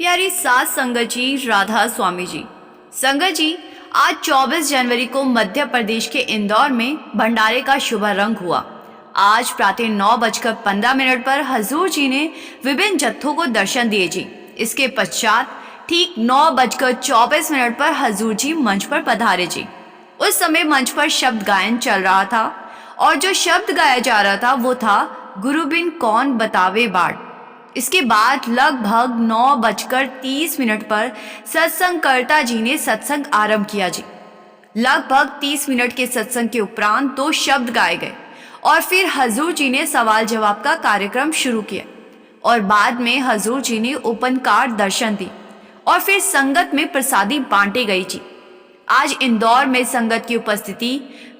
प्यारी सात संगत जी, राधा स्वामी जी। संगत जी, आज 24 जनवरी को मध्य प्रदेश के इंदौर में भंडारे का शुभारंभ हुआ। आज प्रातः 9:15 पर हजूर जी ने विभिन्न जत्थों को दर्शन दिए जी। इसके पश्चात ठीक 9:24 पर हजूर जी मंच पर पधारे जी। उस समय मंच पर शब्द गायन चल रहा था और जो शब्द गाया जा रहा था वो था गुरु बिन कौन बतावे बाढ़। इसके बाद लगभग 9:30 पर सत्संगकर्ता जी ने सत्संग आरंभ किया जी। लगभग 30 मिनट के सत्संग के उपरांत 2 शब्द गाए गए और फिर हजूर जी ने सवाल जवाब का कार्यक्रम शुरू किया और बाद में हजूर जी ने ओपनकार दर्शन दी और फिर संगत में प्रसादी बांटी गई जी। आज इंदौर में संगत की उपस्थिति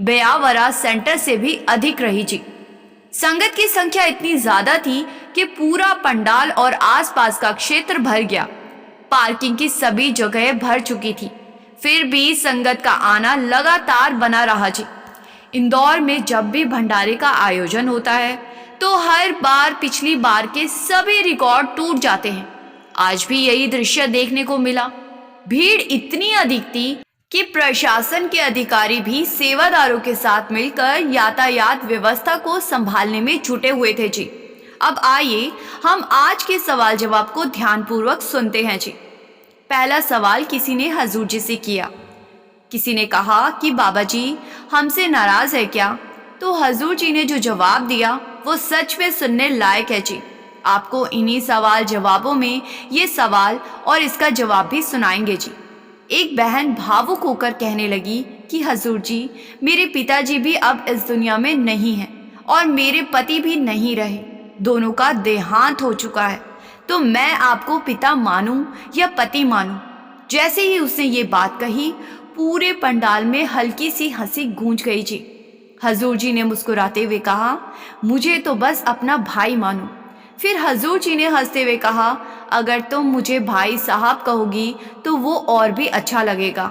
ब्यावरा सेंटर से भी अधिक रही जी। संगत की संख्या इतनी ज्यादा थी कि पूरा पंडाल और आसपास का क्षेत्र भर गया। पार्किंग की सभी जगह भर चुकी थी। फिर भी संगत का आना लगातार बना रहा जी। इंदौर में जब भी भंडारे का आयोजन होता है तो हर बार पिछली बार के सभी रिकॉर्ड टूट जाते हैं। आज भी यही दृश्य देखने को मिला। भीड़ इतनी अधिक थी कि प्रशासन के अधिकारी भी सेवादारों के साथ मिलकर यातायात व्यवस्था को संभालने में जुटे हुए थे जी। अब आइए हम आज के सवाल जवाब को ध्यानपूर्वक सुनते हैं जी। पहला सवाल किसी ने हजूर जी से किया। किसी ने कहा कि बाबा जी हमसे नाराज है क्या? तो हजूर जी ने जो जवाब दिया वो सच में सुनने लायक है जी। आपको इन्हीं सवाल जवाबों में ये सवाल और इसका जवाब भी सुनाएंगे जी। एक बहन भावुक होकर कहने लगी कि हजूर जी, मेरे पिताजी भी अब इस दुनिया में नहीं हैं और मेरे पति भी नहीं रहे। दोनों का देहांत हो चुका है, तो मैं आपको पिता मानूं या पति मानूं? जैसे ही उसने ये बात कही पूरे पंडाल में हल्की सी हंसी गूंज गई जी। हजूर जी ने मुस्कुराते हुए कहा, मुझे तो बस अपना भाई मानो। फिर हजूर जी ने हंसते हुए कहा, अगर तुम मुझे भाई साहब कहोगी तो वो और भी अच्छा लगेगा।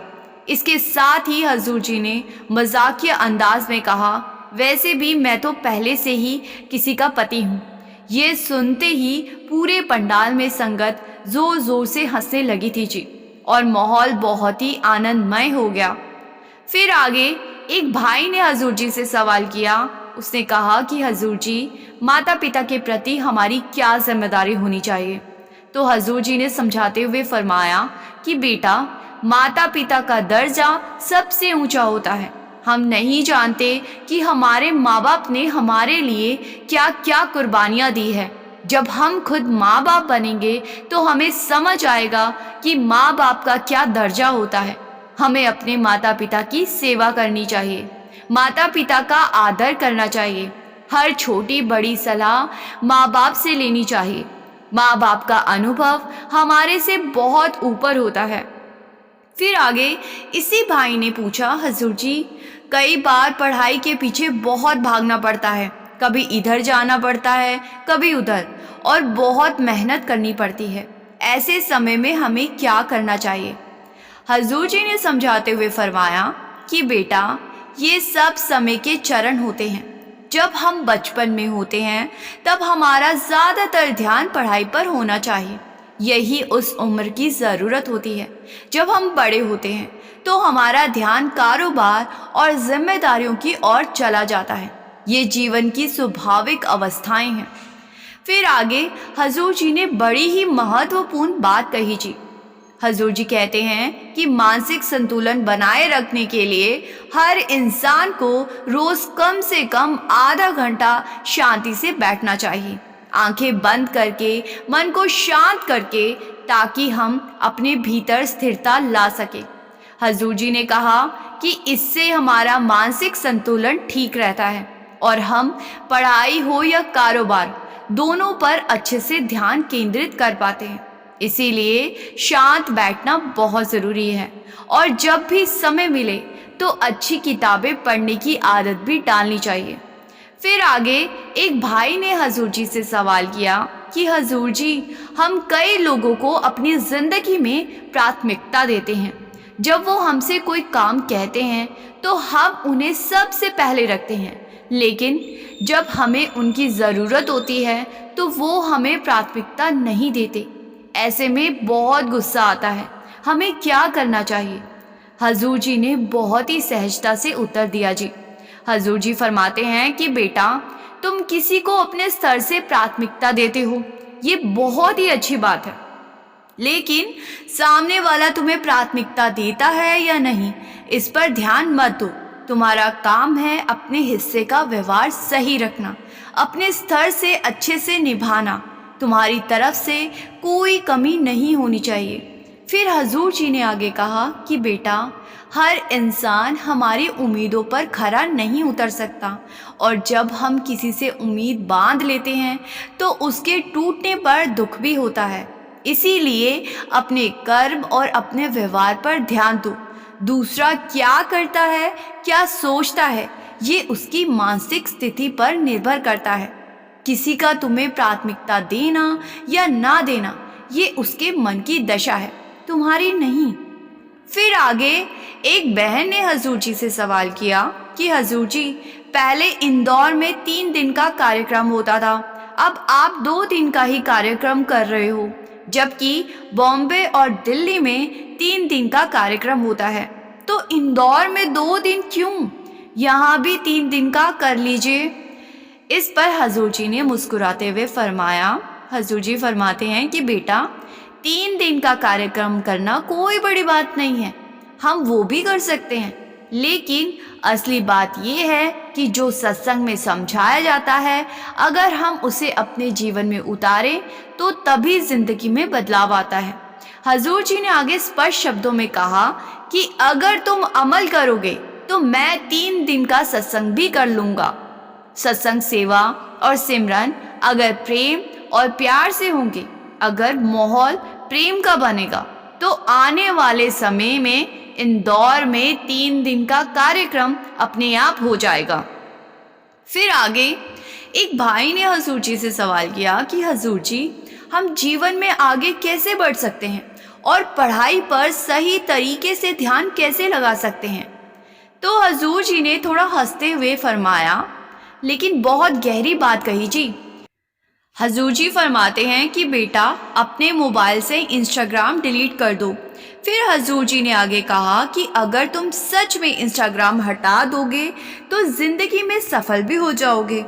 इसके साथ ही हजूर जी ने मजाकिया अंदाज में कहा, वैसे भी मैं तो पहले से ही किसी का पति हूँ। ये सुनते ही पूरे पंडाल में संगत जोर जोर से हंसने लगी थी जी और माहौल बहुत ही आनंदमय हो गया। फिर आगे एक भाई ने हजूर जी से सवाल किया। उसने कहा कि हजूर जी, माता पिता के प्रति हमारी क्या जिम्मेदारी होनी चाहिए? तो हजूर जी ने समझाते हुए फरमाया कि बेटा, माता पिता का दर्जा सबसे ऊंचा होता है। हम नहीं जानते कि हमारे माँ बाप ने हमारे लिए क्या क्या कुर्बानियाँ दी है। जब हम खुद माँ बाप बनेंगे तो हमें समझ आएगा कि माँ बाप का क्या दर्जा होता है। हमें अपने माता पिता की सेवा करनी चाहिए, माता पिता का आदर करना चाहिए। हर छोटी बड़ी सलाह माँ बाप से लेनी चाहिए। माँ बाप का अनुभव हमारे से बहुत ऊपर होता है। फिर आगे इसी भाई ने पूछा, हजूर जी, कई बार पढ़ाई के पीछे बहुत भागना पड़ता है। कभी इधर जाना पड़ता है, कभी उधर, और बहुत मेहनत करनी पड़ती है। ऐसे समय में हमें क्या करना चाहिए? हजूर जी ने समझाते हुए फरमाया कि बेटा, ये सब समय के चरण होते हैं। जब हम बचपन में होते हैं तब हमारा ज़्यादातर ध्यान पढ़ाई पर होना चाहिए। यही उस उम्र की ज़रूरत होती है। जब हम बड़े होते हैं तो हमारा ध्यान कारोबार और जिम्मेदारियों की ओर चला जाता है। ये जीवन की स्वाभाविक अवस्थाएं हैं। फिर आगे हजूर जी ने बड़ी ही महत्वपूर्ण बात कही जी। हजूर जी कहते हैं कि मानसिक संतुलन बनाए रखने के लिए हर इंसान को रोज कम से कम आधा घंटा शांति से बैठना चाहिए, आंखें बंद करके, मन को शांत करके, ताकि हम अपने भीतर स्थिरता ला सके। हजूर जी ने कहा कि इससे हमारा मानसिक संतुलन ठीक रहता है और हम पढ़ाई हो या कारोबार, दोनों पर अच्छे से ध्यान केंद्रित कर पाते हैं। इसीलिए शांत बैठना बहुत ज़रूरी है और जब भी समय मिले तो अच्छी किताबें पढ़ने की आदत भी डालनी चाहिए। फिर आगे एक भाई ने हजूर जी से सवाल किया कि हजूर जी, हम कई लोगों को अपनी ज़िंदगी में प्राथमिकता देते हैं। जब वो हमसे कोई काम कहते हैं तो हम उन्हें सबसे पहले रखते हैं, लेकिन जब हमें उनकी ज़रूरत होती है तो वो हमें प्राथमिकता नहीं देते। ऐसे में बहुत गुस्सा आता है, हमें क्या करना चाहिए? हजूर जी ने बहुत ही सहजता से उत्तर दिया जी। हजूर जी फरमाते हैं कि बेटा, तुम किसी को अपने स्तर से प्राथमिकता देते हो, ये बहुत ही अच्छी बात है, लेकिन सामने वाला तुम्हें प्राथमिकता देता है या नहीं, इस पर ध्यान मत दो। तुम्हारा काम है अपने हिस्से का व्यवहार सही रखना, अपने स्तर से अच्छे से निभाना। तुम्हारी तरफ से कोई कमी नहीं होनी चाहिए। फिर हजूर जी ने आगे कहा कि बेटा, हर इंसान हमारी उम्मीदों पर खरा नहीं उतर सकता, और जब हम किसी से उम्मीद बांध लेते हैं तो उसके टूटने पर दुख भी होता है। इसीलिए अपने कर्म और अपने व्यवहार पर ध्यान दो। दूसरा क्या करता है, क्या सोचता है, ये उसकी मानसिक स्थिति पर निर्भर करता है। किसी का तुम्हें प्राथमिकता देना या ना देना, ये उसके मन की दशा है, तुम्हारी नहीं। फिर आगे एक बहन ने हजूर जी से सवाल किया कि हजूर जी, पहले इंदौर में 3 दिन का कार्यक्रम होता था, अब आप 2 दिन का ही कार्यक्रम कर रहे हो, जबकि बॉम्बे और दिल्ली में 3 दिन का कार्यक्रम होता है, तो इंदौर में 2 दिन क्यों? यहाँ भी 3 दिन का कर लीजिए। इस पर हजूर जी ने मुस्कुराते हुए फरमाया, हजूर जी फरमाते हैं कि बेटा, 3 दिन का कार्यक्रम करना कोई बड़ी बात नहीं है, हम वो भी कर सकते हैं, लेकिन असली बात यह है कि जो सत्संग में समझाया जाता है, अगर हम उसे अपने जीवन में उतारें तो तभी जिंदगी में बदलाव आता है। हजूर जी ने आगे स्पष्ट शब्दों में कहा कि अगर तुम अमल करोगे तो मैं 3 दिन का सत्संग भी कर लूँगा। सत्संग सेवा और सिमरन अगर प्रेम और प्यार से होंगे, अगर माहौल प्रेम का बनेगा, तो आने वाले समय में इंदौर में 3 दिन का कार्यक्रम अपने आप हो जाएगा। फिर आगे एक भाई ने हजूर जी से सवाल किया कि हजूर जी, हम जीवन में आगे कैसे बढ़ सकते हैं और पढ़ाई पर सही तरीके से ध्यान कैसे लगा सकते हैं? तो हजूर जी ने थोड़ा हंसते हुए फरमाया, लेकिन बहुत गहरी बात कही जी। हजूर जी फरमाते हैं कि बेटा, अपने मोबाइल से इंस्टाग्राम डिलीट कर दो। फिर हजूर जी ने आगे कहा कि अगर तुम सच में इंस्टाग्राम हटा दोगे तो ज़िंदगी में सफल भी हो जाओगे।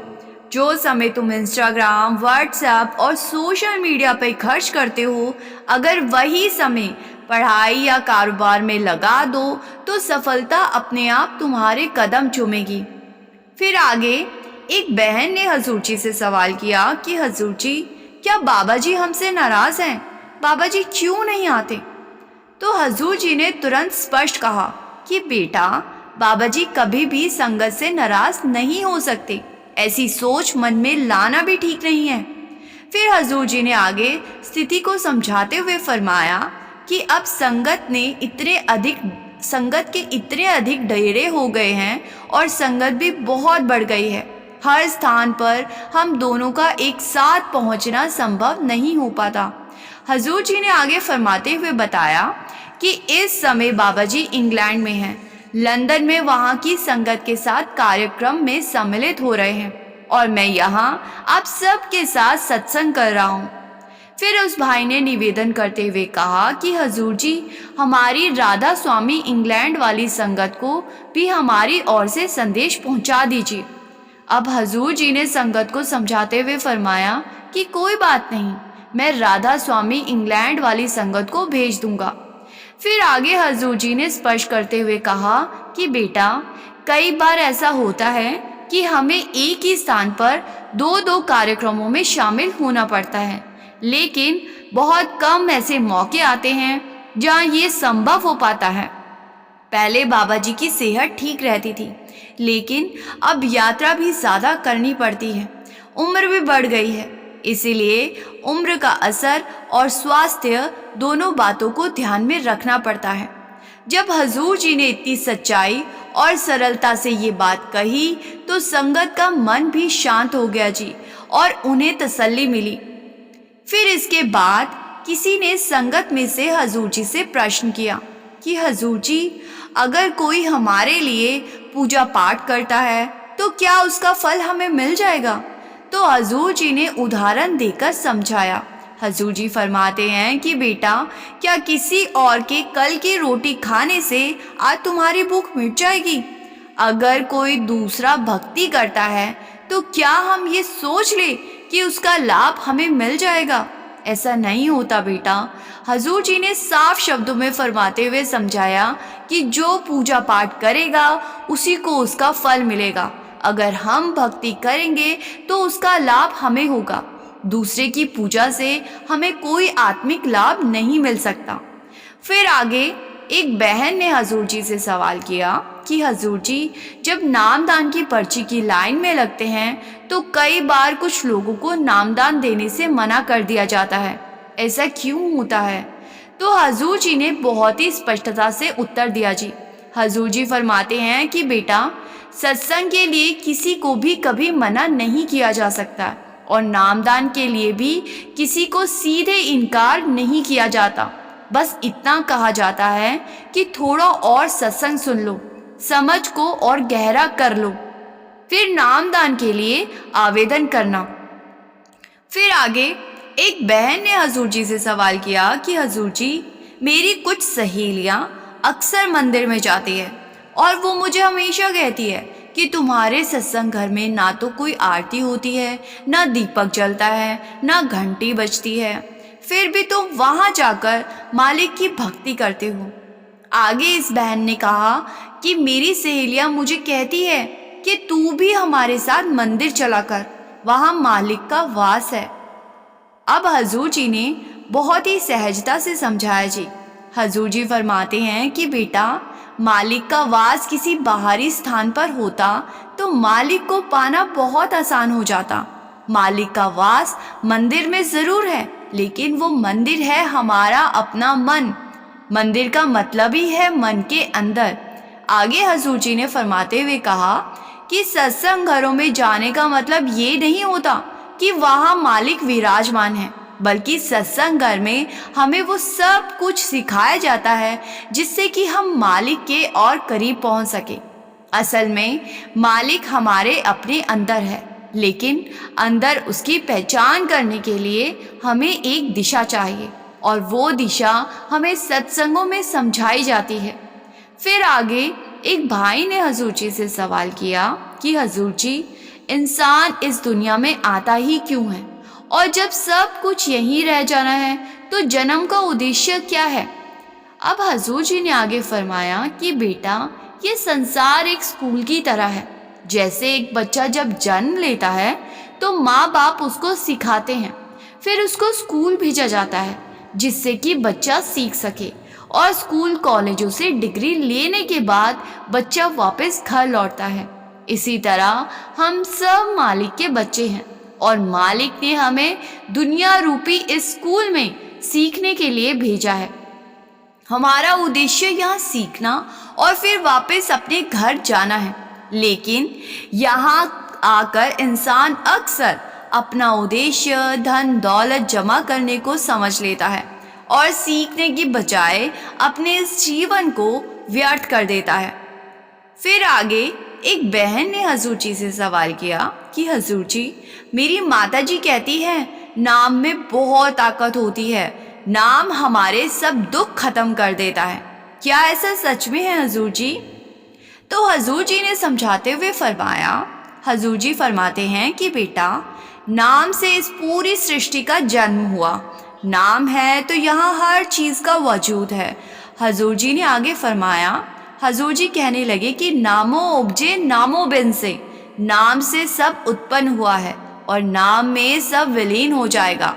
जो समय तुम इंस्टाग्राम, व्हाट्सएप और सोशल मीडिया पर खर्च करते हो, अगर वही समय पढ़ाई या कारोबार में लगा दो तो सफलता अपने आप तुम्हारे कदम चूमेगी। फिर आगे एक बहन ने हजूर जी से सवाल किया कि हजूर जी, क्या बाबा जी हमसे नाराज़ हैं? बाबा जी क्यों नहीं आते? तो हजूर जी ने तुरंत स्पष्ट कहा कि बेटा, बाबा जी कभी भी संगत से नाराज़ नहीं हो सकते, ऐसी सोच मन में लाना भी ठीक नहीं है। फिर हजूर जी ने आगे स्थिति को समझाते हुए फरमाया कि अब संगत के इतने अधिक डेरे हो गए हैं और संगत भी बहुत बढ़ गई है। हर स्थान पर हम दोनों का एक साथ पहुंचना संभव नहीं हो पाता। हजूर जी ने आगे फरमाते हुए बताया कि इस समय बाबा जी इंग्लैंड में हैं, लंदन में वहाँ की संगत के साथ कार्यक्रम में सम्मिलित हो रहे हैं, और मैं यहाँ आप सबके साथ सत्संग कर रहा हूँ। फिर उस भाई ने निवेदन करते हुए कहा कि हजूर जी, हमारी राधा स्वामी इंग्लैंड वाली संगत को भी हमारी ओर से संदेश पहुँचा दीजिए। अब हजूर जी ने संगत को समझाते हुए फरमाया कि कोई बात नहीं, मैं राधा स्वामी इंग्लैंड वाली संगत को भेज दूंगा। फिर आगे हजूर जी ने स्पष्ट करते हुए कहा कि बेटा, कई बार ऐसा होता है कि हमें एक ही स्थान पर 2-2 कार्यक्रमों में शामिल होना पड़ता है, लेकिन बहुत कम ऐसे मौके आते हैं जहाँ ये संभव हो पाता है। पहले बाबा जी की सेहत ठीक रहती थी, लेकिन अब यात्रा भी ज़्यादा करनी पड़ती है, उम्र भी बढ़ गई है, इसीलिए उम्र का असर और स्वास्थ्य दोनों बातों को ध्यान में रखना पड़ता है। जब हजूर जी ने इतनी सच्चाई और सरलता से ये बात कही तो संगत का मन भी शांत हो गया जी, और उन्हें तसल्ली मिली। फिर इसके बाद किसी ने संगत में से हजूर जी से प्रश्न किया कि हजूर जी, अगर कोई हमारे लिए पूजा पाठ करता है तो क्या उसका फल हमें मिल जाएगा? तो हजूर जी ने उदाहरण देकर समझाया। हजूर जी फरमाते हैं कि बेटा, क्या किसी और के कल की रोटी खाने से आज तुम्हारी भूख मिट जाएगी? अगर कोई दूसरा भक्ति करता है तो क्या हम ये सोच ले कि उसका लाभ हमें मिल जाएगा? ऐसा नहीं होता बेटा। हजूर जी ने साफ शब्दों में फरमाते हुए समझाया कि जो पूजा पाठ करेगा उसी को उसका फल मिलेगा। अगर हम भक्ति करेंगे तो उसका लाभ हमें होगा। दूसरे की पूजा से हमें कोई आत्मिक लाभ नहीं मिल सकता। फिर आगे एक बहन ने हजूर जी से सवाल किया कि हजूर जी, जब नामदान की पर्ची की लाइन में लगते हैं तो कई बार कुछ लोगों को नामदान देने से मना कर दिया जाता है, ऐसा क्यों होता है? तो हजूर जी ने बहुत ही स्पष्टता से उत्तर दिया जी। हजूर जी फरमाते हैं कि बेटा, सत्संग के लिए किसी को भी कभी मना नहीं किया जा सकता और नामदान के लिए भी किसी को सीधे इनकार नहीं किया जाता। बस इतना कहा जाता है कि थोड़ा और सत्संग सुन लो, समझ को और गहरा कर लो, फिर नामदान के लिए आवेदन करना। फिर आगे एक बहन ने हजूर जी से सवाल किया कि हजूर जी, मेरी कुछ सहेलियां अक्सर मंदिर में जाती है और वो मुझे हमेशा कहती है कि तुम्हारे सत्संग घर में ना तो कोई आरती होती है, ना दीपक जलता है, ना घंटी बजती है, फिर भी तुम वहाँ जाकर मालिक की भक्ति करते हो। आगे इस बहन ने कहा कि मेरी सहेलियाँ मुझे कहती है कि तू भी हमारे साथ मंदिर चला कर, वहाँ मालिक का वास है। अब हजूर जी ने बहुत ही सहजता से समझाया जी। हजूर जी फरमाते हैं कि बेटा, मालिक का वास किसी बाहरी स्थान पर होता तो मालिक को पाना बहुत आसान हो जाता। मालिक का वास मंदिर में ज़रूर है, लेकिन वो मंदिर है हमारा अपना मन। मंदिर का मतलब ही है मन के अंदर। आगे हजूर जी ने फरमाते हुए कहा कि सत्संग घरों में जाने का मतलब ये नहीं होता कि वहाँ मालिक विराजमान है, बल्कि सत्संग घर में हमें वो सब कुछ सिखाया जाता है जिससे कि हम मालिक के और करीब पहुँच सके। असल में मालिक हमारे अपने अंदर है, लेकिन अंदर उसकी पहचान करने के लिए हमें एक दिशा चाहिए और वो दिशा हमें सत्संगों में समझाई जाती है। फिर आगे एक भाई ने हजूर जी से सवाल किया कि हजूर जी, इंसान इस दुनिया में आता ही क्यों है, और जब सब कुछ यहीं रह जाना है तो जन्म का उद्देश्य क्या है? अब हजूर जी ने आगे फरमाया कि बेटा, ये संसार एक स्कूल की तरह है। जैसे एक बच्चा जब जन्म लेता है तो माँ बाप उसको सिखाते हैं, फिर उसको स्कूल भेजा जाता है जिससे कि बच्चा सीख सके, और स्कूल कॉलेजों से डिग्री लेने के बाद बच्चा वापस घर लौटता है। इसी तरह हम सब मालिक के बच्चे हैं और मालिक ने हमें दुनिया रूपी इस स्कूल में सीखने के लिए भेजा है। हमारा उद्देश्य यहाँ सीखना और फिर वापस अपने घर जाना है। लेकिन यहाँ आकर इंसान अक्सर अपना उद्देश्य धन दौलत जमा करने को समझ लेता है और सीखने की बजाय अपने इस जीवन को व्यर्थ कर देता है। फिर आगे एक बहन ने हजूर जी से सवाल किया कि हजूर जी, मेरी माताजी कहती हैं नाम में बहुत ताकत होती है, नाम हमारे सब दुख खत्म कर देता है, क्या ऐसा सच में है हजूर जी? तो हजूर जी ने समझाते हुए फरमाया, हजूर जी फरमाते हैं कि बेटा, नाम से इस पूरी सृष्टि का जन्म हुआ, नाम है तो यहाँ हर चीज़ का वजूद है। हजूर जी ने आगे फरमाया, हजूर जी कहने लगे कि नामो उपजे नामो बिन से, नाम से सब उत्पन्न हुआ है और नाम में सब विलीन हो जाएगा।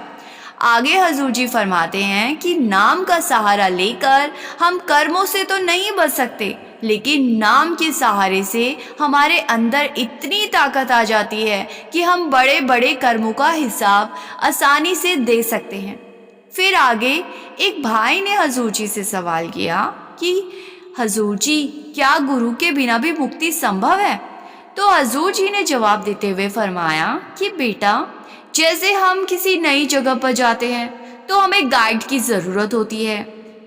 आगे हजूर जी फरमाते हैं कि नाम का सहारा लेकर हम कर्मों से तो नहीं बच सकते, लेकिन नाम के सहारे से हमारे अंदर इतनी ताकत आ जाती है कि हम बड़े बड़े कर्मों का हिसाब आसानी से दे सकते हैं। फिर आगे एक भाई ने हजूर जी से सवाल किया कि हजूर जी, क्या गुरु के बिना भी मुक्ति संभव है? तो हजूर जी ने जवाब देते हुए फरमाया कि बेटा, जैसे हम किसी नई जगह पर जाते हैं तो हमें गाइड की ज़रूरत होती है,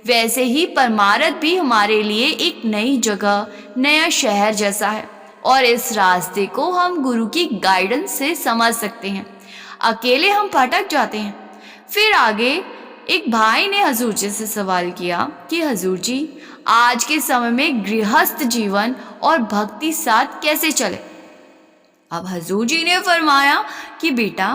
वैसे ही परमार्थ भी हमारे लिए एक नई जगह, नया शहर जैसा है, और इस रास्ते को हम गुरु की गाइडेंस से समझ सकते हैं। अकेले हम भटक जाते हैं। फिर आगे एक भाई ने हजूर जी से सवाल किया कि हजूर जी, आज के समय में गृहस्थ जीवन और भक्ति साथ कैसे चले। अब हजूर जी ने फरमाया कि बेटा,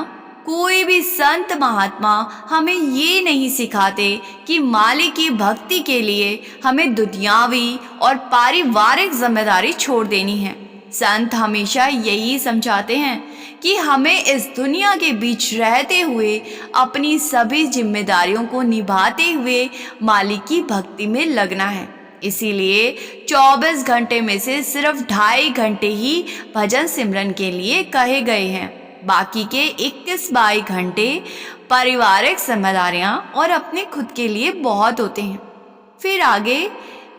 कोई भी संत महात्मा हमें ये नहीं सिखाते कि मालिक की भक्ति के लिए हमें दुनियावी और पारिवारिक जिम्मेदारी छोड़ देनी है। संत हमेशा यही समझाते हैं कि हमें इस दुनिया के बीच रहते हुए अपनी सभी जिम्मेदारियों को निभाते हुए मालिक की भक्ति में लगना है। इसीलिए 24 घंटे में से सिर्फ 2.5 घंटे ही भजन सिमरन के लिए कहे गए हैं। बाकी के 21-22 घंटे पारिवारिक जिम्मेदारियां और अपने खुद के लिए बहुत होते हैं। फिर आगे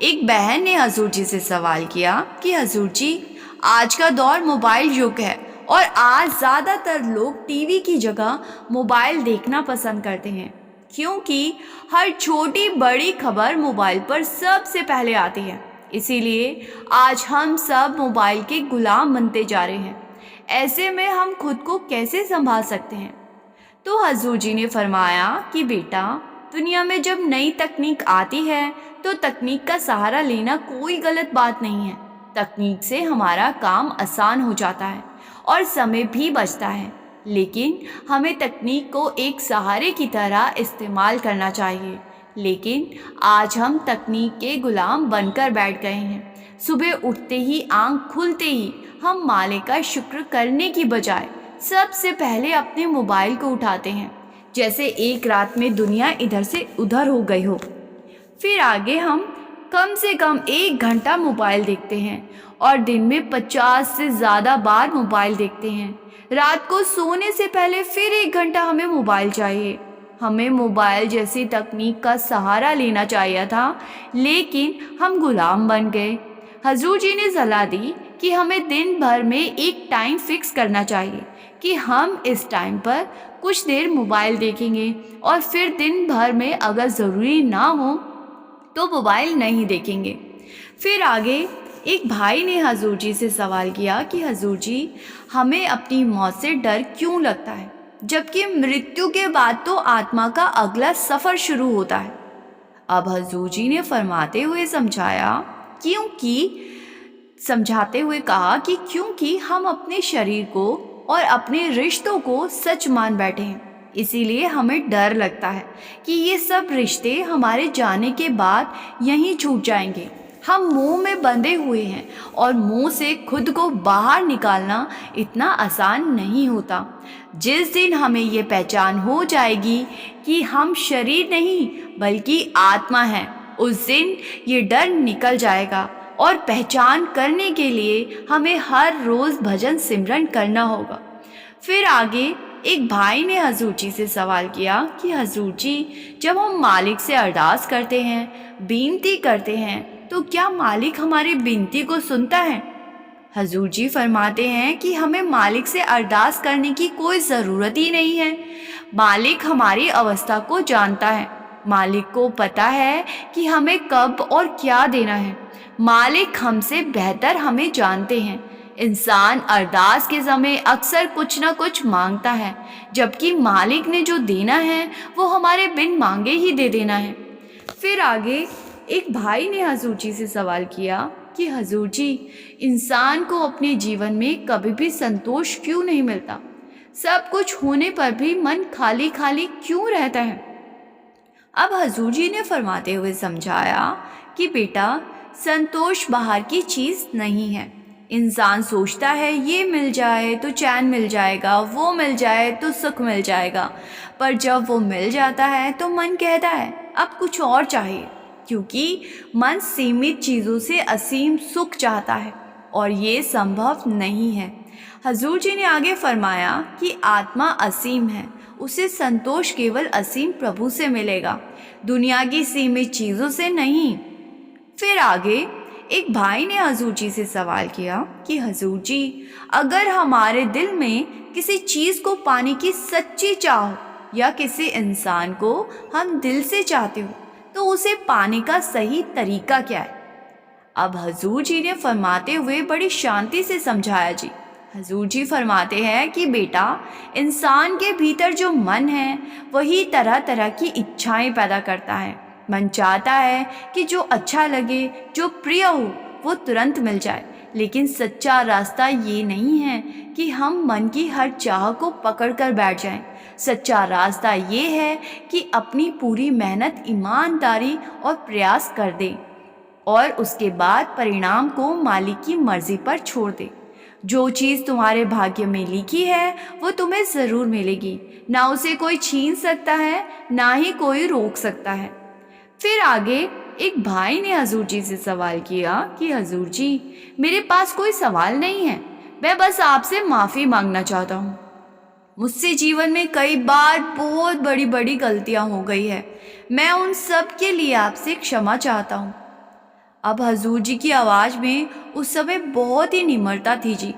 एक बहन ने हजूर जी से सवाल किया कि हजूर जी, आज का दौर मोबाइल युग है और आज ज़्यादातर लोग टीवी की जगह मोबाइल देखना पसंद करते हैं, क्योंकि हर छोटी बड़ी खबर मोबाइल पर सबसे पहले आती है। इसीलिए आज हम सब मोबाइल के गुलाम बनते जा रहे हैं। ऐसे में हम खुद को कैसे संभाल सकते हैं। तो हजूर जी ने फरमाया कि बेटा, दुनिया में जब नई तकनीक आती है तो तकनीक का सहारा लेना कोई गलत बात नहीं है। तकनीक से हमारा काम आसान हो जाता है और समय भी बचता है, लेकिन हमें तकनीक को एक सहारे की तरह इस्तेमाल करना चाहिए। लेकिन आज हम तकनीक के गुलाम बनकर बैठ गए हैं। सुबह उठते ही, आंख खुलते ही हम मालिक का शुक्र करने की बजाय सबसे पहले अपने मोबाइल को उठाते हैं, जैसे एक रात में दुनिया इधर से उधर हो गई हो। फिर आगे हम कम से कम 1 घंटा मोबाइल देखते हैं और दिन में 50 से ज़्यादा बार मोबाइल देखते हैं। रात को सोने से पहले फिर 1 घंटा हमें मोबाइल चाहिए। हमें मोबाइल जैसी तकनीक का सहारा लेना चाहिए था, लेकिन हम गुलाम बन गए। हजूर जी ने सलाह दी कि हमें दिन भर में एक टाइम फिक्स करना चाहिए कि हम इस टाइम पर कुछ देर मोबाइल देखेंगे और फिर दिन भर में अगर ज़रूरी ना हो तो मोबाइल नहीं देखेंगे। फिर आगे एक भाई ने हजूर जी से सवाल किया कि हजूर जी, हमें अपनी मौत से डर क्यों लगता है, जबकि मृत्यु के बाद तो आत्मा का अगला सफ़र शुरू होता है। अब हजूर जी ने फरमाते हुए कहा कि क्योंकि हम अपने शरीर को और अपने रिश्तों को सच मान बैठे हैं, इसीलिए हमें डर लगता है कि ये सब रिश्ते हमारे जाने के बाद यहीं छूट जाएंगे। हम मुंह में बंधे हुए हैं और मुंह से खुद को बाहर निकालना इतना आसान नहीं होता। जिस दिन हमें ये पहचान हो जाएगी कि हम शरीर नहीं बल्कि आत्मा हैं, उस दिन ये डर निकल जाएगा और पहचान करने के लिए हमें हर रोज़ भजन सिमरन करना होगा। फिर आगे एक भाई ने हजूर जी से सवाल किया कि हजूर जी, जब हम मालिक से अरदास करते हैं, विनती करते हैं, तो क्या मालिक हमारी विनती को सुनता है। हजूर जी फरमाते हैं कि हमें मालिक से अरदास करने की कोई ज़रूरत ही नहीं है। मालिक हमारी अवस्था को जानता है। मालिक को पता है कि हमें कब और क्या देना है। मालिक हमसे बेहतर हमें जानते हैं। इंसान अरदास के समय अक्सर कुछ ना कुछ मांगता है, जबकि मालिक ने जो देना है वो हमारे बिन मांगे ही दे देना है। फिर आगे एक भाई ने हजूर जी से सवाल किया कि हजूर जी, इंसान को अपने जीवन में कभी भी संतोष क्यों नहीं मिलता। सब कुछ होने पर भी मन खाली खाली क्यों रहता है। अब हजूर जी ने फरमाते हुए समझाया कि बेटा, संतोष बाहर की चीज़ नहीं है। इंसान सोचता है ये मिल जाए तो चैन मिल जाएगा, वो मिल जाए तो सुख मिल जाएगा, पर जब वो मिल जाता है तो मन कहता है अब कुछ और चाहिए, क्योंकि मन सीमित चीज़ों से असीम सुख चाहता है और ये संभव नहीं है। हजूर जी ने आगे फरमाया कि आत्मा असीम है, उसे संतोष केवल असीम प्रभु से मिलेगा, दुनिया की सीमित चीज़ों से नहीं। फिर आगे एक भाई ने हजूर जी से सवाल किया कि हजूर जी, अगर हमारे दिल में किसी चीज़ को पाने की सच्ची चाह हो या किसी इंसान को हम दिल से चाहते हो, तो उसे पाने का सही तरीका क्या है। अब हजूर जी ने फरमाते हुए बड़ी शांति से समझाया जी, हजूर जी फरमाते हैं कि बेटा, इंसान के भीतर जो मन है वही तरह तरह की इच्छाएं पैदा करता है। मन चाहता है कि जो अच्छा लगे, जो प्रिय हो, वो तुरंत मिल जाए। लेकिन सच्चा रास्ता ये नहीं है कि हम मन की हर चाह को पकड़ कर बैठ जाएं। सच्चा रास्ता ये है कि अपनी पूरी मेहनत, ईमानदारी और प्रयास कर दें और उसके बाद परिणाम को मालिक की मर्जी पर छोड़ दें। जो चीज़ तुम्हारे भाग्य में लिखी है वो तुम्हें ज़रूर मिलेगी। ना उसे कोई छीन सकता है, ना ही कोई रोक सकता है। फिर आगे एक भाई ने हजूर जी से सवाल किया कि हजूर जी, मेरे पास कोई सवाल नहीं है, मैं बस आपसे माफ़ी मांगना चाहता हूँ। मुझसे जीवन में कई बार बहुत बड़ी बड़ी गलतियाँ हो गई है। मैं उन सब के लिए आपसे क्षमा चाहता हूँ। अब हजूर जी की आवाज़ में उस समय बहुत ही निम्रता थी जी।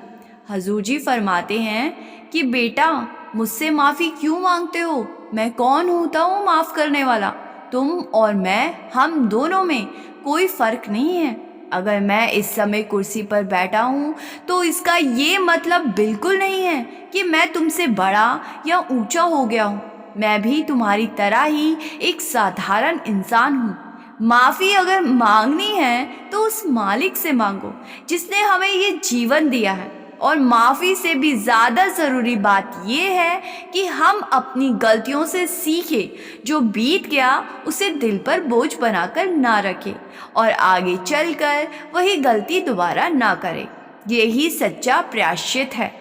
हजूर जी फरमाते हैं कि बेटा, मुझसे माफ़ी क्यों मांगते हो? मैं कौन होता हूँ माफ़ करने वाला? तुम और मैं, हम दोनों में कोई फ़र्क नहीं है। अगर मैं इस समय कुर्सी पर बैठा हूँ तो इसका ये मतलब बिल्कुल नहीं है कि मैं तुमसे बड़ा या ऊंचा हो गया हूँ। मैं भी तुम्हारी तरह ही एक साधारण इंसान हूँ। माफ़ी अगर मांगनी है तो उस मालिक से मांगो जिसने हमें ये जीवन दिया है। और माफ़ी से भी ज़्यादा ज़रूरी बात यह है कि हम अपनी गलतियों से सीखें। जो बीत गया उसे दिल पर बोझ बनाकर ना रखें और आगे चलकर वही गलती दोबारा ना करें। यही सच्चा प्रायश्चित है।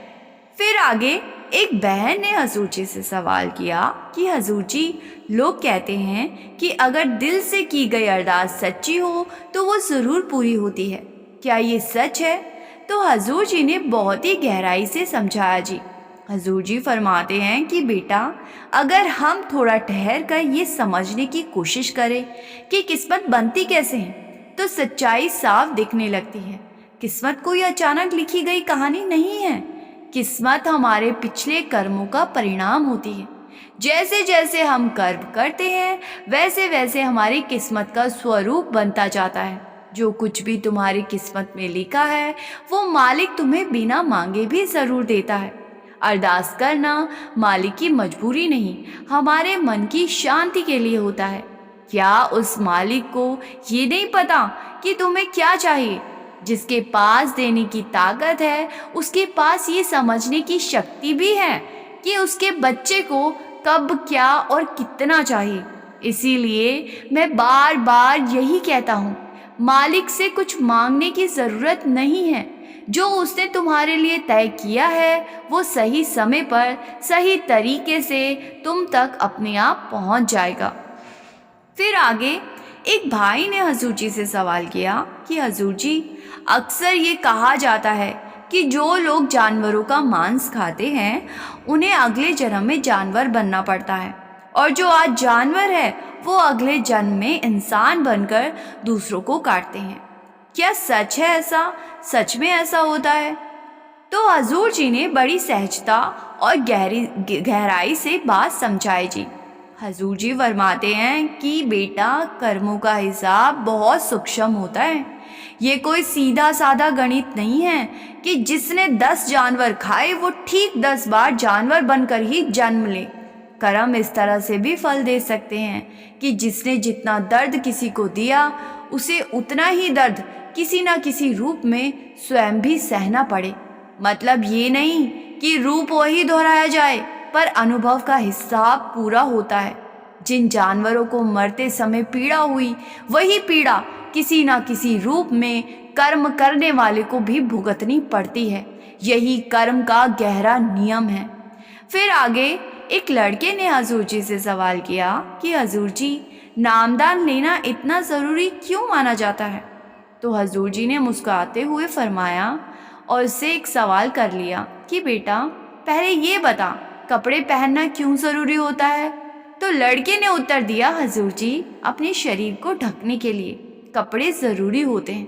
फिर आगे एक बहन ने हजूर जी से सवाल किया कि हजूर जी, लोग कहते हैं कि अगर दिल से की गई अरदास सच्ची हो तो वो ज़रूर पूरी होती है। क्या ये सच है? तो हजूर जी ने बहुत ही गहराई से समझाया जी। हजूर जी फरमाते हैं कि बेटा, अगर हम थोड़ा ठहर कर ये समझने की कोशिश करें कि किस्मत बनती कैसे है तो सच्चाई साफ दिखने लगती है। किस्मत कोई अचानक लिखी गई कहानी नहीं है। किस्मत हमारे पिछले कर्मों का परिणाम होती है। जैसे जैसे हम कर्म करते हैं वैसे वैसे हमारी किस्मत का स्वरूप बनता जाता है। जो कुछ भी तुम्हारी किस्मत में लिखा है वो मालिक तुम्हें बिना मांगे भी ज़रूर देता है। अरदास करना मालिक की मजबूरी नहीं, हमारे मन की शांति के लिए होता है। क्या उस मालिक को ये नहीं पता कि तुम्हें क्या चाहिए? जिसके पास देने की ताकत है उसके पास ये समझने की शक्ति भी है कि उसके बच्चे को कब क्या और कितना चाहिए। इसीलिए मैं बार बार यही कहता हूँ, मालिक से कुछ मांगने की ज़रूरत नहीं है। जो उसने तुम्हारे लिए तय किया है वो सही समय पर सही तरीके से तुम तक अपने आप पहुँच जाएगा। फिर आगे एक भाई ने हजूर जी से सवाल किया कि हजूर जी, अक्सर ये कहा जाता है कि जो लोग जानवरों का मांस खाते हैं उन्हें अगले जन्म में जानवर बनना पड़ता है, और जो आज जानवर है वो अगले जन्म में इंसान बनकर दूसरों को काटते हैं। क्या सच है ऐसा? सच में ऐसा होता है? तो हजूर जी ने बड़ी सहजता और गहराई से बात समझाई जी। हजूर जी फरमाते हैं कि बेटा, कर्मों का हिसाब बहुत सूक्ष्म होता है। ये कोई सीधा साधा गणित नहीं है कि जिसने 10 जानवर खाए वो ठीक 10 बार जानवर बनकर ही जन्म ले। कर्म इस तरह से भी फल दे सकते हैं कि जिसने जितना दर्द किसी को दिया उसे उतना ही दर्द किसी न किसी रूप में स्वयं भी सहना पड़े। मतलब ये नहीं कि रूप वही दोहराया जाए, पर अनुभव का हिसाब पूरा होता है। जिन जानवरों को मरते समय पीड़ा हुई वही पीड़ा किसी न किसी रूप में कर्म करने वाले को भी भुगतनी पड़ती है। यही कर्म का गहरा नियम है। फिर आगे एक लड़के ने हजूर जी से सवाल किया कि हजूर जी, नामदान लेना इतना ज़रूरी क्यों माना जाता है? तो हजूर जी ने मुस्कुराते हुए फरमाया और उससे एक सवाल कर लिया कि बेटा, पहले ये बता, कपड़े पहनना क्यों ज़रूरी होता है? तो लड़के ने उत्तर दिया, हजूर जी, अपने शरीर को ढकने के लिए कपड़े ज़रूरी होते हैं।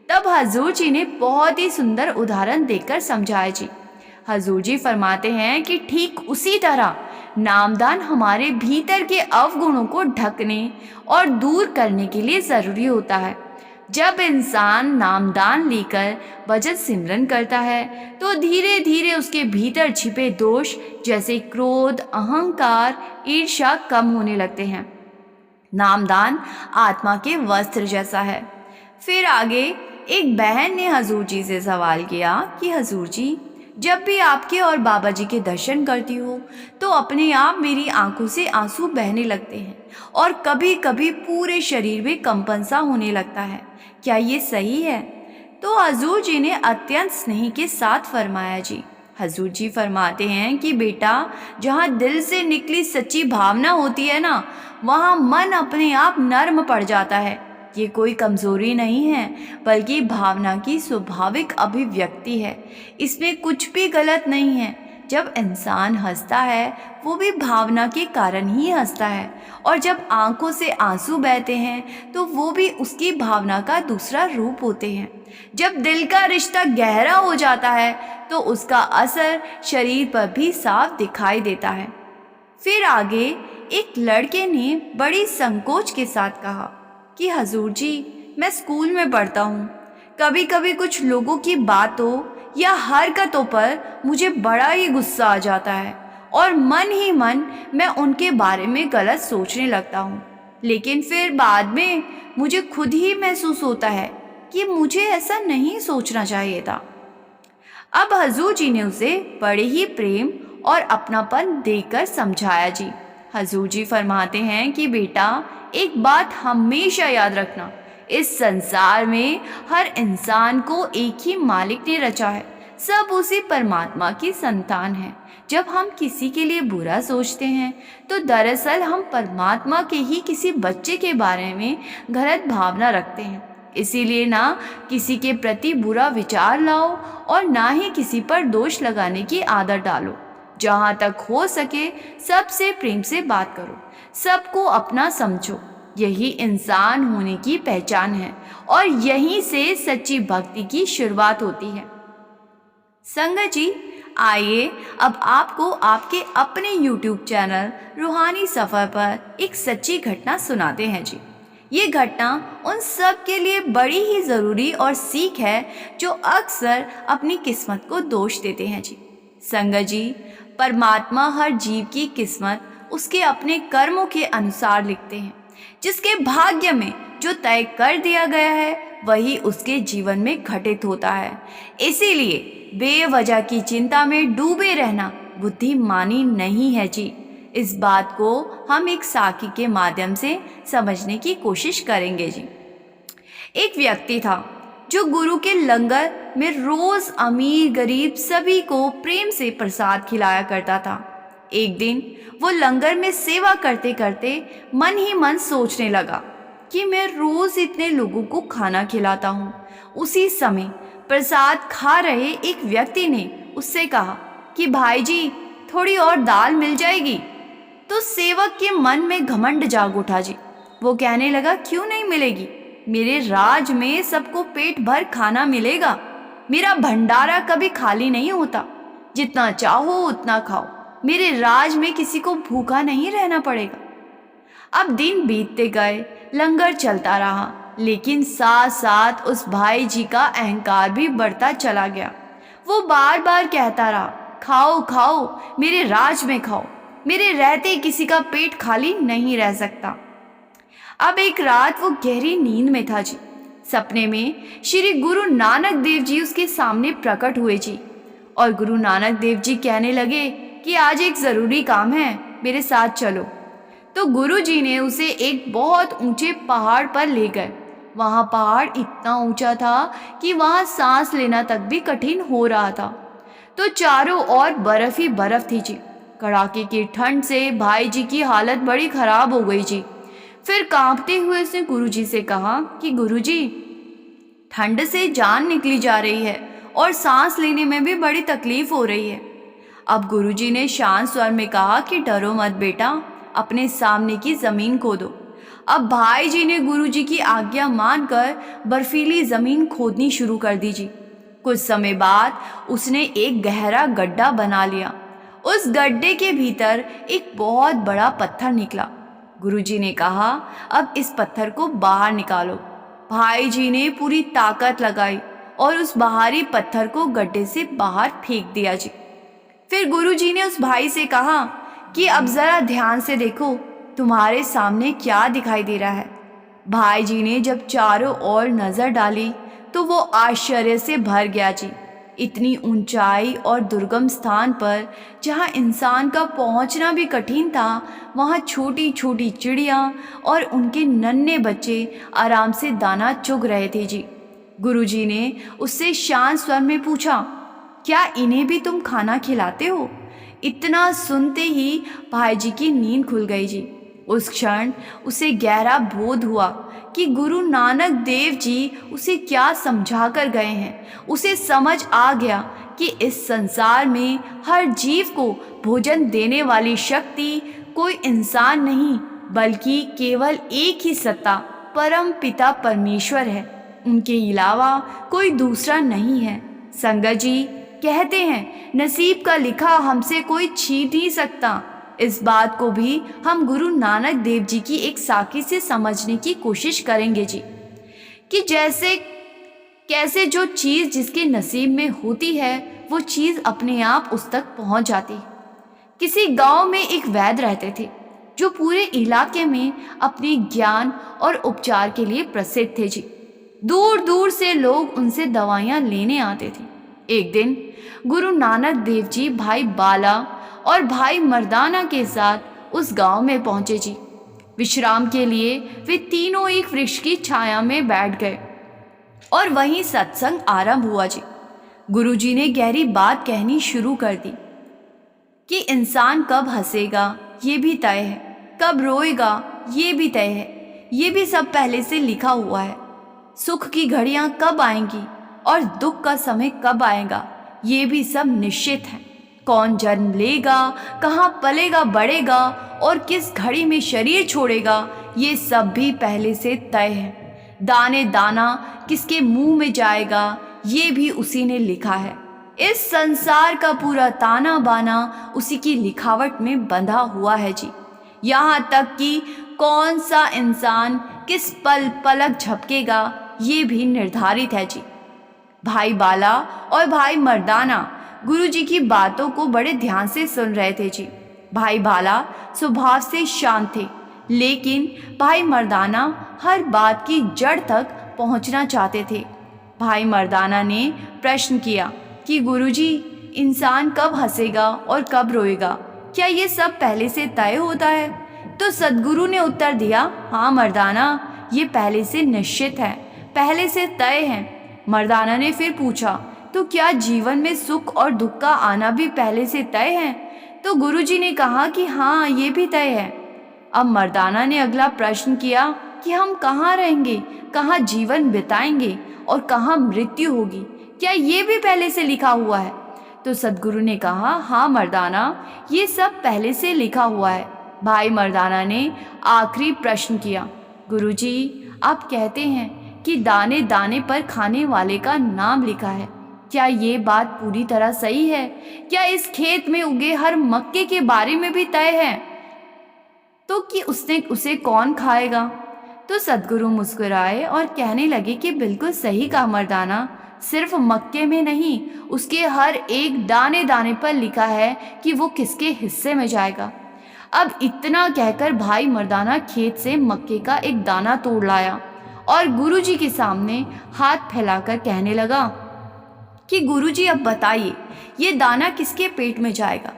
तब हजूर जी ने बहुत ही सुंदर उदाहरण देकर समझाया जी। हजूर जी फरमाते हैं कि ठीक उसी तरह नामदान हमारे भीतर के अवगुणों को ढकने और दूर करने के लिए ज़रूरी होता है। जब इंसान नामदान लेकर भजन सिमरन करता है तो धीरे धीरे उसके भीतर छिपे दोष जैसे क्रोध, अहंकार, ईर्ष्या कम होने लगते हैं। नामदान आत्मा के वस्त्र जैसा है। फिर आगे एक बहन ने हजूर जी से सवाल किया कि हजूर जी, जब भी आपके और बाबा जी के दर्शन करती हूँ तो अपने आप मेरी आंखों से आंसू बहने लगते हैं और कभी कभी पूरे शरीर में कंपन सा होने लगता है, क्या ये सही है? तो हजूर जी ने अत्यंत स्नेह के साथ फरमाया जी। हजूर जी फरमाते हैं कि बेटा, जहाँ दिल से निकली सच्ची भावना होती है ना, वहाँ मन अपने आप नर्म पड़ जाता है। ये कोई कमज़ोरी नहीं है बल्कि भावना की स्वाभाविक अभिव्यक्ति है। इसमें कुछ भी गलत नहीं है। जब इंसान हंसता है वो भी भावना के कारण ही हंसता है, और जब आंखों से आंसू बहते हैं तो वो भी उसकी भावना का दूसरा रूप होते हैं। जब दिल का रिश्ता गहरा हो जाता है तो उसका असर शरीर पर भी साफ दिखाई देता है। फिर आगे एक लड़के ने बड़ी संकोच के साथ कहा कि हजूर जी, मैं स्कूल में पढ़ता हूँ। कभी कभी कुछ लोगों की बातों या हरकतों पर मुझे बड़ा ही गुस्सा आ जाता है और मन ही मन मैं उनके बारे में गलत सोचने लगता हूँ, लेकिन फिर बाद में मुझे खुद ही महसूस होता है कि मुझे ऐसा नहीं सोचना चाहिए था। अब हजूर जी ने उसे बड़े ही प्रेम और अपनापन देकर समझाया जी। हजूर जी फरमाते हैं कि बेटा, एक बात हमेशा याद रखना, इस संसार में हर इंसान को एक ही मालिक ने रचा है, सब उसी परमात्मा की संतान है। जब हम किसी के लिए बुरा सोचते हैं तो दरअसल हम परमात्मा के ही किसी बच्चे के बारे में गलत भावना रखते हैं। इसीलिए ना किसी के प्रति बुरा विचार लाओ और ना ही किसी पर दोष लगाने की आदत डालो। जहाँ तक हो सके सबसे प्रेम से बात करो, सबको अपना समझो। यही इंसान होने की पहचान है और यहीं से सच्ची भक्ति की शुरुआत होती है। संगत जी, आइए अब आपको आपके अपने YouTube चैनल रूहानी सफ़र पर एक सच्ची घटना सुनाते हैं जी। ये घटना उन सब के लिए बड़ी ही ज़रूरी और सीख है जो अक्सर अपनी किस्मत को दोष देते हैं जी। संगत जी, परमात्मा हर जीव की किस्मत उसके अपने कर्मों के अनुसार लिखते हैं। जिसके भाग्य में जो तय कर दिया गया है वही उसके जीवन में घटित होता है। इसीलिए बेवजह की चिंता में डूबे रहना बुद्धिमानी नहीं है जी। इस बात को हम एक साखी के माध्यम से समझने की कोशिश करेंगे जी। एक व्यक्ति था जो गुरु के लंगर में रोज अमीर गरीब सभी को प्रेम से प्रसाद खिलाया करता था। एक दिन वो लंगर में सेवा करते करते मन ही मन सोचने लगा कि मैं रोज इतने लोगों को खाना खिलाता हूँ। उसी समय प्रसाद खा रहे एक व्यक्ति ने उससे कहा कि भाई जी, थोड़ी और दाल मिल जाएगी। तो सेवक के मन में घमंड जाग उठा जी। वो कहने लगा, क्यों नहीं मिलेगी? मेरे राज में सबको पेट भर खाना मिलेगा। मेरा भंडारा कभी खाली नहीं होता। जितना चाहो उतना खाओ। मेरे राज में किसी को भूखा नहीं रहना पड़ेगा। अब दिन बीतते गए, लंगर चलता रहा, लेकिन साथ साथ उस भाई जी का अहंकार भी बढ़ता चला गया। वो बार बार कहता रहा, खाओ खाओ, मेरे राज में खाओ, मेरे रहते किसी का पेट खाली नहीं रह सकता। अब एक रात वो गहरी नींद में था जी। सपने में श्री गुरु नानक देव जी उसके सामने प्रकट हुए जी, और गुरु नानक देव जी कहने लगे कि आज एक ज़रूरी काम है, मेरे साथ चलो। तो गुरु जी ने उसे एक बहुत ऊंचे पहाड़ पर ले गए। वहाँ पहाड़ इतना ऊंचा था कि वहाँ सांस लेना तक भी कठिन हो रहा था। तो चारों ओर बर्फ ही बर्फ थी जी। कड़ाके की ठंड से भाई जी की हालत बड़ी खराब हो गई जी। फिर कांपते हुए उसने गुरुजी से कहा कि गुरुजी, ठंड से जान निकली जा रही है और सांस लेने में भी बड़ी तकलीफ हो रही है। अब गुरुजी ने शांत स्वर में कहा कि डरो मत बेटा, अपने सामने की ज़मीन खोदो। अब भाई जी ने गुरुजी की आज्ञा मानकर बर्फीली ज़मीन खोदनी शुरू कर दी जी। कुछ समय बाद उसने एक गहरा गड्ढा बना लिया। उस गड्ढे के भीतर एक बहुत बड़ा पत्थर निकला। गुरुजी ने कहा, अब इस पत्थर को बाहर निकालो। भाई जी ने पूरी ताकत लगाई और उस बाहरी पत्थर को गड्ढे से बाहर फेंक दिया जी। फिर गुरुजी ने उस भाई से कहा कि अब जरा ध्यान से देखो, तुम्हारे सामने क्या दिखाई दे रहा है। भाई जी ने जब चारों ओर नजर डाली तो वो आश्चर्य से भर गया जी। इतनी ऊंचाई और दुर्गम स्थान पर जहाँ इंसान का पहुँचना भी कठिन था, वहाँ छोटी छोटी चिड़िया और उनके नन्हे बच्चे आराम से दाना चुग रहे थे जी। गुरुजी ने उससे शांत स्वर में पूछा, क्या इन्हें भी तुम खाना खिलाते हो? इतना सुनते ही भाई जी की नींद खुल गई जी। उस क्षण उसे गहरा बोध हुआ कि गुरु नानक देव जी उसे क्या समझा कर गए हैं। उसे समझ आ गया कि इस संसार में हर जीव को भोजन देने वाली शक्ति कोई इंसान नहीं, बल्कि केवल एक ही सत्ता परम पिता परमेश्वर है। उनके अलावा कोई दूसरा नहीं है। संगत जी कहते हैं, नसीब का लिखा हमसे कोई छीन नहीं सकता। इस बात को भी हम गुरु नानक देव जी की एक साखी से समझने की कोशिश करेंगे जी, कि जैसे कैसे जो चीज़ जिसके नसीब में होती है वो चीज़ अपने आप उस तक पहुंच जाती है। किसी गांव में एक वैद्य रहते थे जो पूरे इलाके में अपने ज्ञान और उपचार के लिए प्रसिद्ध थे जी। दूर दूर से लोग उनसे दवाइयाँ लेने आते थे। एक दिन गुरु नानक देव जी भाई बाला और भाई मर्दाना के साथ उस गांव में पहुंचे जी। विश्राम के लिए वे तीनों एक वृक्ष की छाया में बैठ गए और वहीं सत्संग आरंभ हुआ जी। गुरुजी ने गहरी बात कहनी शुरू कर दी कि इंसान कब हंसेगा ये भी तय है, कब रोएगा ये भी तय है, ये भी सब पहले से लिखा हुआ है। सुख की घड़ियां कब आएंगी और दुख का समय कब आएगा ये भी सब निश्चित है। कौन जन्म लेगा, कहाँ पलेगा बढ़ेगा और किस घड़ी में शरीर छोड़ेगा ये सब भी पहले से तय है। दाने दाना किसके मुंह में जाएगा ये भी उसी ने लिखा है। इस संसार का पूरा ताना बाना उसी की लिखावट में बंधा हुआ है जी। यहाँ तक कि कौन सा इंसान किस पल पलक झपकेगा ये भी निर्धारित है जी। भाई बाला और भाई मर्दाना गुरुजी की बातों को बड़े ध्यान से सुन रहे थे जी। भाई बाला स्वभाव से शांत थे, लेकिन भाई मर्दाना हर बात की जड़ तक पहुंचना चाहते थे। भाई मर्दाना ने प्रश्न किया कि गुरुजी, इंसान कब हंसेगा और कब रोएगा, क्या ये सब पहले से तय होता है? तो सद्गुरु ने उत्तर दिया, हाँ मर्दाना, ये पहले से निश्चित है, पहले से तय है। मर्दाना ने फिर पूछा, तो क्या जीवन में सुख और दुख का आना भी पहले से तय है? तो गुरुजी ने कहा कि हाँ, ये भी तय है। अब मर्दाना ने अगला प्रश्न किया कि हम कहाँ रहेंगे, कहाँ जीवन बिताएंगे और कहाँ मृत्यु होगी, क्या ये भी पहले से लिखा हुआ है? तो सद्गुरु ने कहा, हाँ मर्दाना, ये सब पहले से लिखा हुआ है। भाई मर्दाना ने आखिरी प्रश्न किया, गुरुजी, आप कहते हैं कि दाने दाने पर खाने वाले का नाम लिखा है, क्या ये बात पूरी तरह सही है? क्या इस खेत में उगे हर मक्के के बारे में भी तय है तो कि उसे कौन खाएगा? तो सद्गुरु मुस्कुराए और कहने लगे कि बिल्कुल सही कहा मर्दाना, सिर्फ मक्के में नहीं, उसके हर एक दाने दाने पर लिखा है कि वो किसके हिस्से में जाएगा। अब इतना कहकर भाई मर्दाना खेत से मक्के का एक दाना तोड़ लाया और गुरुजी के सामने हाथ फैलाकर कहने लगा कि गुरुजी, अब बताइए ये दाना किसके पेट में जाएगा?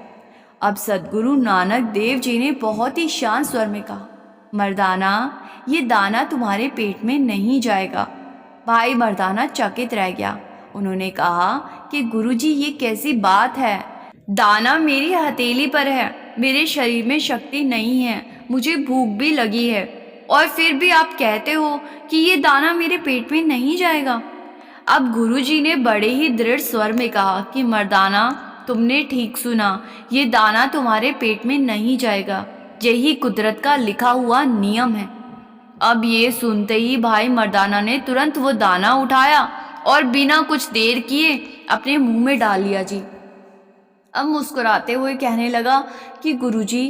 अब सद्गुरु नानक देव जी ने बहुत ही शांत स्वर में कहा, मर्दाना, ये दाना तुम्हारे पेट में नहीं जाएगा। भाई मर्दाना चकित रह गया। उन्होंने कहा कि गुरुजी, ये कैसी बात है? दाना मेरी हथेली पर है, मेरे शरीर में शक्ति नहीं है, मुझे भूख भी लगी है, और फिर भी आप कहते हो कि ये दाना मेरे पेट में नहीं जाएगा। अब गुरुजी ने बड़े ही दृढ़ स्वर में कहा कि मर्दाना, तुमने ठीक सुना, ये दाना तुम्हारे पेट में नहीं जाएगा, यही कुदरत का लिखा हुआ नियम है। अब ये सुनते ही भाई मर्दाना ने तुरंत वो दाना उठाया और बिना कुछ देर किए अपने मुंह में डाल लिया जी। अब मुस्कुराते हुए कहने लगा कि गुरुजी,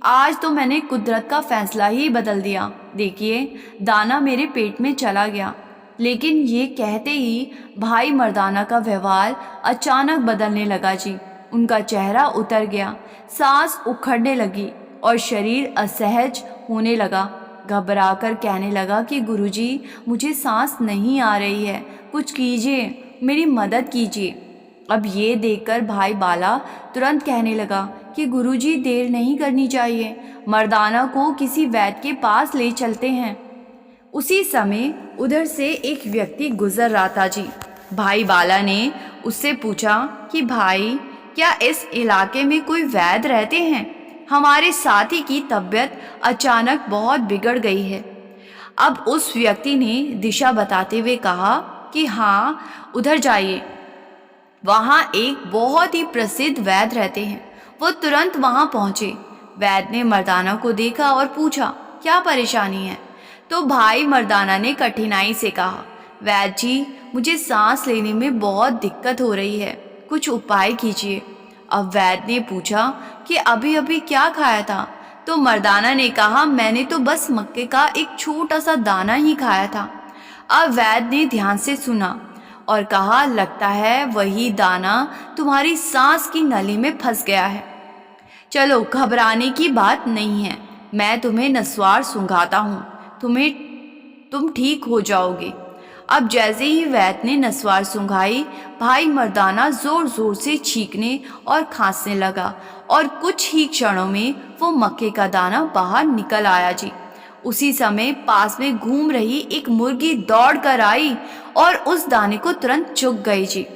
आज तो मैंने कुदरत का फैसला ही बदल दिया। देखिए, दाना मेरे पेट में चला गया। लेकिन ये कहते ही भाई मर्दाना का व्यवहार अचानक बदलने लगा जी। उनका चेहरा उतर गया, सांस उखड़ने लगी और शरीर असहज होने लगा। घबराकर कहने लगा कि गुरुजी, मुझे सांस नहीं आ रही है, कुछ कीजिए, मेरी मदद कीजिए। अब ये देखकर भाई बाला तुरंत कहने लगा कि गुरुजी, देर नहीं करनी चाहिए, मर्दाना को किसी वैद्य के पास ले चलते हैं। उसी समय उधर से एक व्यक्ति गुजर रहा था जी। भाई बाला ने उससे पूछा कि भाई, क्या इस इलाके में कोई वैद्य रहते हैं? हमारे साथी की तबीयत अचानक बहुत बिगड़ गई है। अब उस व्यक्ति ने दिशा बताते हुए कहा कि हाँ, उधर जाइए, वहाँ एक बहुत ही प्रसिद्ध वैद्य रहते हैं। वो तुरंत वहाँ पहुँचे। वैद्य ने मर्दाना को देखा और पूछा, क्या परेशानी है? तो भाई मर्दाना ने कठिनाई से कहा, वैद्य जी, मुझे सांस लेने में बहुत दिक्कत हो रही है, कुछ उपाय कीजिए। अब वैद्य ने पूछा कि अभी अभी क्या खाया था? तो मर्दाना ने कहा, मैंने तो बस मक्के का एक छोटा सा दाना ही खाया था। अब वैद्य ने ध्यान से सुना और कहा, लगता है वही दाना तुम्हारी सांस की नली में फंस गया है। चलो, घबराने की बात नहीं है, मैं तुम्हें नस्वार सूंघाता हूँ, तुम ठीक हो जाओगे। अब जैसे ही वैद्य ने नस्वार सूंघाई, भाई मर्दाना जोर जोर से छींकने और खांसने लगा और कुछ ही क्षणों में वो मक्के का दाना बाहर निकल आया जी। उसी समय पास में घूम रही एक मुर्गी दौड़ कर आई और उस दाने को तुरंत चुग गई जी।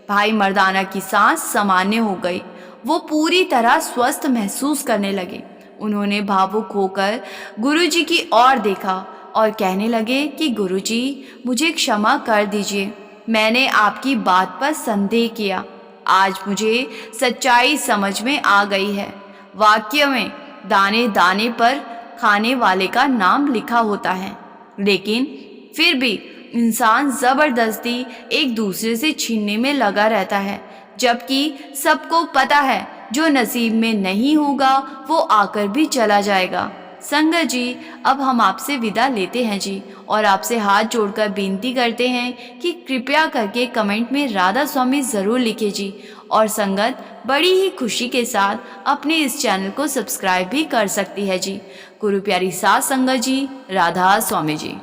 भाई मर्दाना की सांस सामान्य हो गई, वो पूरी तरह स्वस्थ महसूस करने लगे। उन्होंने भावुक होकर गुरुजी की ओर देखा और कहने लगे कि गुरुजी, मुझे क्षमा कर दीजिए, मैंने आपकी बात पर संदेह किया। आज मुझे सच्चाई समझ में आ गई है। वाक्य में दाने दाने पर खाने वाले का नाम लिखा होता है, लेकिन फिर भी इंसान ज़बरदस्ती एक दूसरे से छीनने में लगा रहता है, जबकि सबको पता है जो नसीब में नहीं होगा वो आकर भी चला जाएगा। संगत जी, अब हम आपसे विदा लेते हैं जी, और आपसे हाथ जोड़कर बेनती करते हैं कि कृपया करके कमेंट में राधा स्वामी ज़रूर लिखें जी। और संगत बड़ी ही खुशी के साथ अपने इस चैनल को सब्सक्राइब भी कर सकती है जी। गुरु प्यारी साथ संगत जी, राधा स्वामी जी।